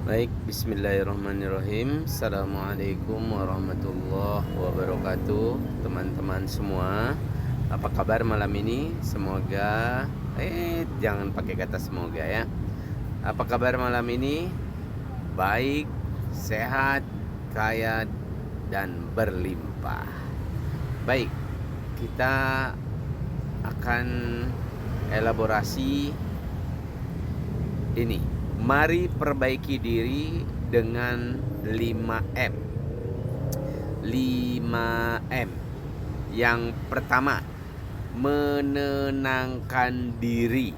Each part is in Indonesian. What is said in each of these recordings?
Baik, bismillahirrahmanirrahim. Assalamualaikum warahmatullahi wabarakatuh. Teman-teman semua, apa kabar malam ini? Semoga jangan pakai kata semoga ya. Apa kabar malam ini? Baik, sehat, kaya dan berlimpah. Baik, kita akan elaborasi ini. Mari perbaiki diri dengan 5M. 5M. Yang pertama, menenangkan diri.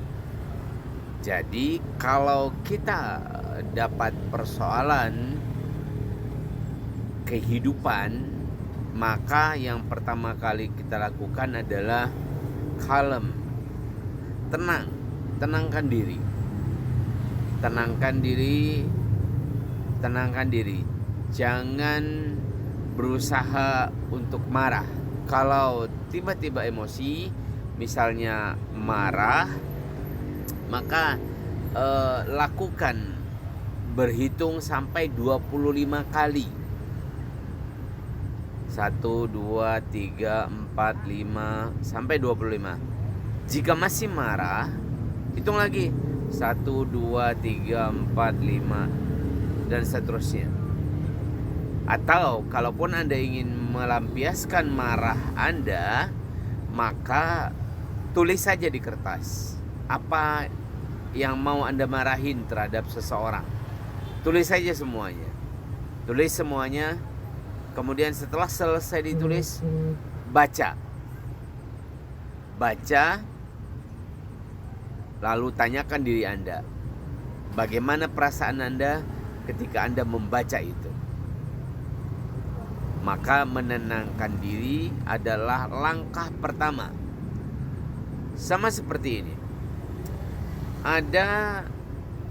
Jadi kalau kita dapat persoalan kehidupan, maka yang pertama kali kita lakukan adalah kalem. Tenangkan diri. Tenangkan diri. Jangan berusaha untuk marah. Kalau tiba-tiba emosi, misalnya marah, maka lakukan berhitung sampai 25 kali. 1, 2, 3, 4, 5 sampai 25. Jika masih marah, hitung lagi. 1, 2, 3, 4, 5 dan seterusnya. Atau kalaupun Anda ingin melampiaskan marah Anda, maka tulis saja di kertas apa yang mau Anda marahin terhadap seseorang. Tulis saja semuanya. Kemudian setelah selesai ditulis, baca. Lalu tanyakan diri Anda, bagaimana perasaan Anda ketika Anda membaca itu? Maka menenangkan diri adalah langkah pertama. Sama seperti ini. Ada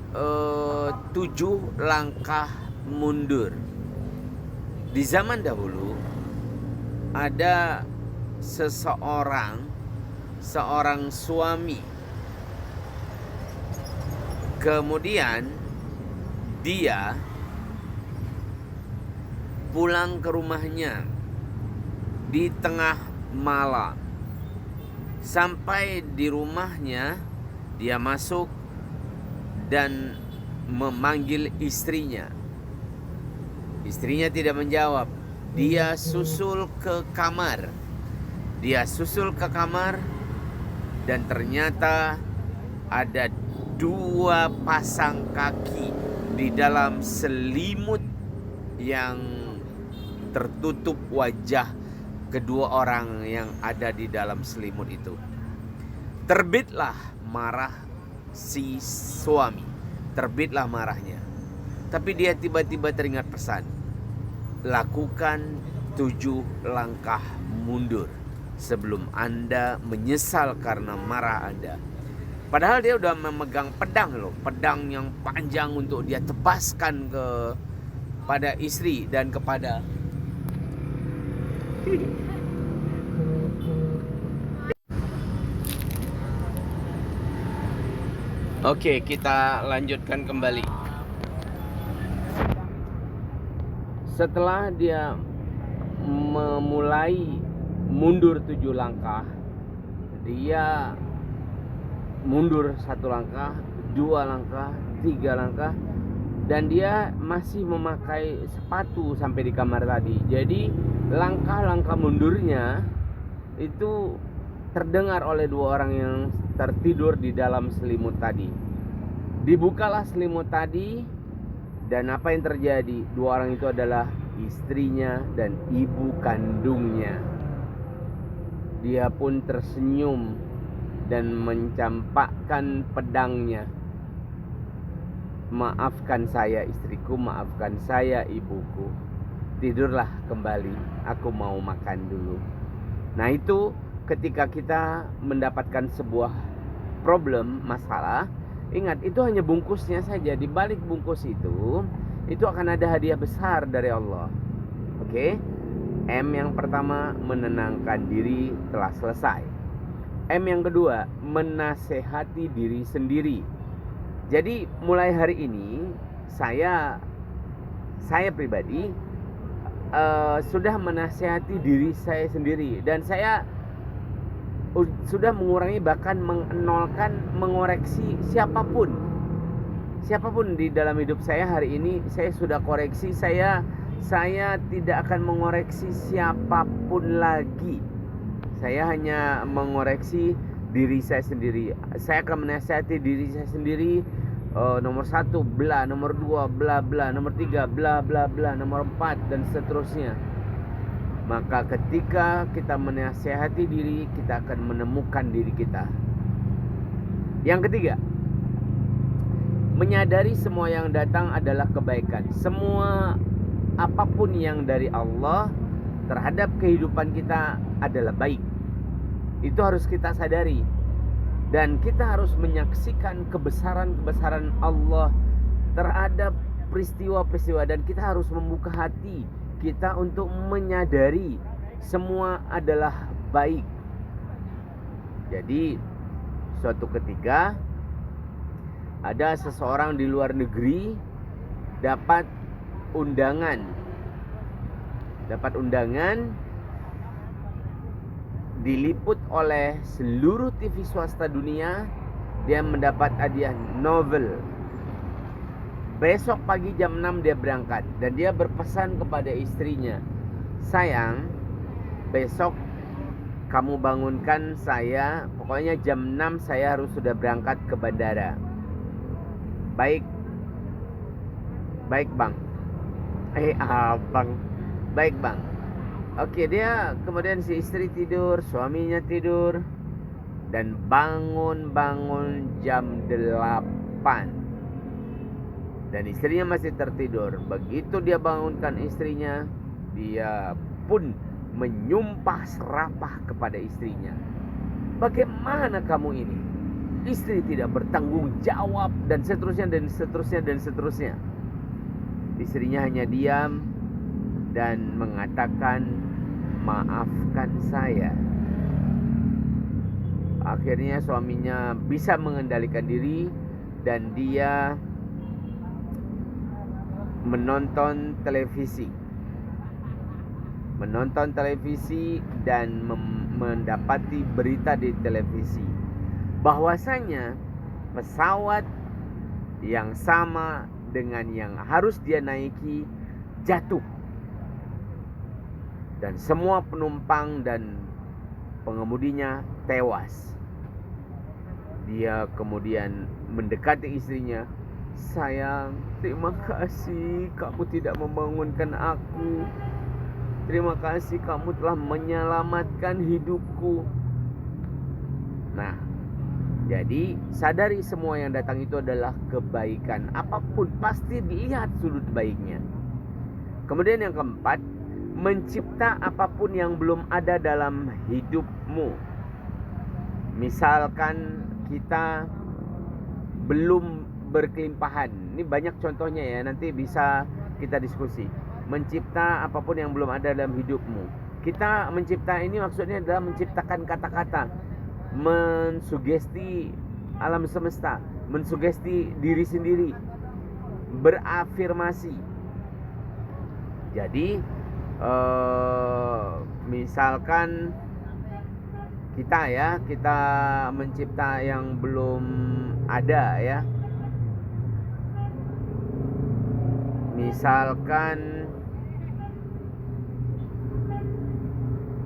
7 langkah mundur. Di zaman dahulu ada seorang suami. Kemudian dia pulang ke rumahnya di tengah malam. Sampai di rumahnya, dia masuk dan memanggil istrinya. Istrinya tidak menjawab. Dia susul ke kamar dan ternyata ada 2 pasang kaki di dalam selimut yang tertutup wajah kedua orang yang ada di dalam selimut itu. Terbitlah marah si suami. Terbitlah marahnya. Tapi dia tiba-tiba teringat pesan. Lakukan 7 langkah mundur sebelum Anda menyesal karena marah Anda. Padahal dia udah memegang pedang yang panjang untuk dia tebaskan kepada istri dan kepada Oke, kita lanjutkan kembali. Setelah dia memulai mundur 7 langkah, dia mundur 1 langkah, 2 langkah, 3 langkah, dan dia masih memakai sepatu sampai di kamar tadi. Jadi langkah-langkah mundurnya itu terdengar oleh 2 orang yang tertidur di dalam selimut tadi. Dibukalah selimut tadi, dan apa yang terjadi? 2 orang itu adalah istrinya dan ibu kandungnya. Dia pun tersenyum dan mencampakkan pedangnya. Maafkan saya istriku, maafkan saya ibuku. Tidurlah kembali, aku mau makan dulu. Nah itu ketika kita mendapatkan sebuah masalah, ingat itu hanya bungkusnya saja. Di balik bungkus itu akan ada hadiah besar dari Allah. Oke? M yang pertama, menenangkan diri, telah selesai. M yang kedua, menasehati diri sendiri. Jadi mulai hari ini saya pribadi sudah menasihati diri saya sendiri, dan saya sudah mengurangi, bahkan menolkan mengoreksi siapapun di dalam hidup saya. Hari ini saya sudah koreksi, saya tidak akan mengoreksi siapapun lagi. Saya hanya mengoreksi diri saya sendiri. Saya akan menasihati diri saya sendiri. Nomor 1 bla, nomor 2 bla bla, nomor 3 bla bla bla, nomor 4 dan seterusnya. Maka ketika kita menasihati diri, kita akan menemukan diri kita. Yang ketiga, menyadari semua yang datang adalah kebaikan. Semua apapun yang dari Allah terhadap kehidupan kita adalah baik. Itu harus kita sadari. Dan kita harus menyaksikan kebesaran-kebesaran Allah terhadap peristiwa-peristiwa, dan kita harus membuka hati kita untuk menyadari semua adalah baik. Jadi suatu ketika ada seseorang di luar negeri dapat undangan diliput oleh seluruh TV swasta dunia. Dia mendapat hadiah Nobel. Besok pagi jam 6 dia berangkat, dan dia berpesan kepada istrinya, sayang, besok kamu bangunkan saya, pokoknya jam 6 saya harus sudah berangkat ke bandara. Baik bang. Abang. Baik bang. Oke, dia kemudian si istri tidur, suaminya tidur, dan bangun jam 8. Dan istrinya masih tertidur. Begitu dia bangunkan istrinya, dia pun menyumpah serapah kepada istrinya. Bagaimana kamu ini? Istri tidak bertanggung jawab, dan seterusnya. Istrinya hanya diam dan mengatakan, maafkan saya. Akhirnya suaminya bisa mengendalikan diri, dan dia menonton televisi dan mendapati berita di televisi bahwasanya pesawat yang sama dengan yang harus dia naiki jatuh, dan semua penumpang dan pengemudinya tewas. Dia kemudian mendekati istrinya, sayang, terima kasih kamu tidak membangunkan aku. Terima kasih kamu telah menyelamatkan hidupku. Nah, jadi sadari semua yang datang itu adalah kebaikan. Apapun pasti dilihat sudut baiknya. Kemudian yang keempat, mencipta apapun yang belum ada dalam hidupmu. Misalkan kita belum berkelimpahan. Ini banyak contohnya ya, nanti bisa kita diskusi. Mencipta apapun yang belum ada dalam hidupmu. Kita mencipta ini maksudnya adalah menciptakan kata-kata, mensugesti alam semesta, mensugesti diri sendiri, berafirmasi. Jadi misalkan kita mencipta yang belum ada ya. Misalkan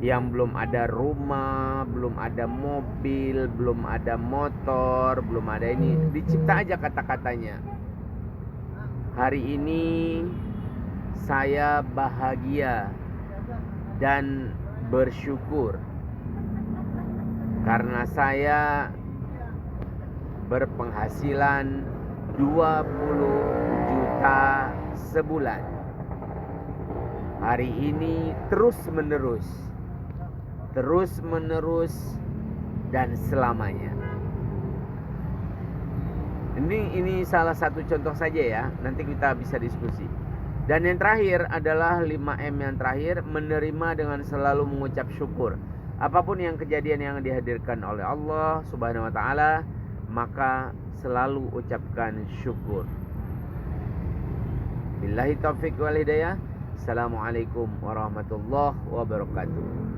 yang belum ada rumah, belum ada mobil, belum ada motor, belum ada ini, dicipta aja kata-katanya. Hari ini saya bahagia dan bersyukur karena saya berpenghasilan 20 juta sebulan. Hari ini terus menerus dan selamanya. Ini salah satu contoh saja ya. Nanti kita bisa diskusi. Dan yang terakhir adalah 5M yang terakhir, menerima dengan selalu mengucap syukur. Apapun yang kejadian yang dihadirkan oleh Allah Subhanahu wa taala, maka selalu ucapkan syukur. Billahi taufiq wal hidayah. Assalamualaikum warahmatullahi wabarakatuh.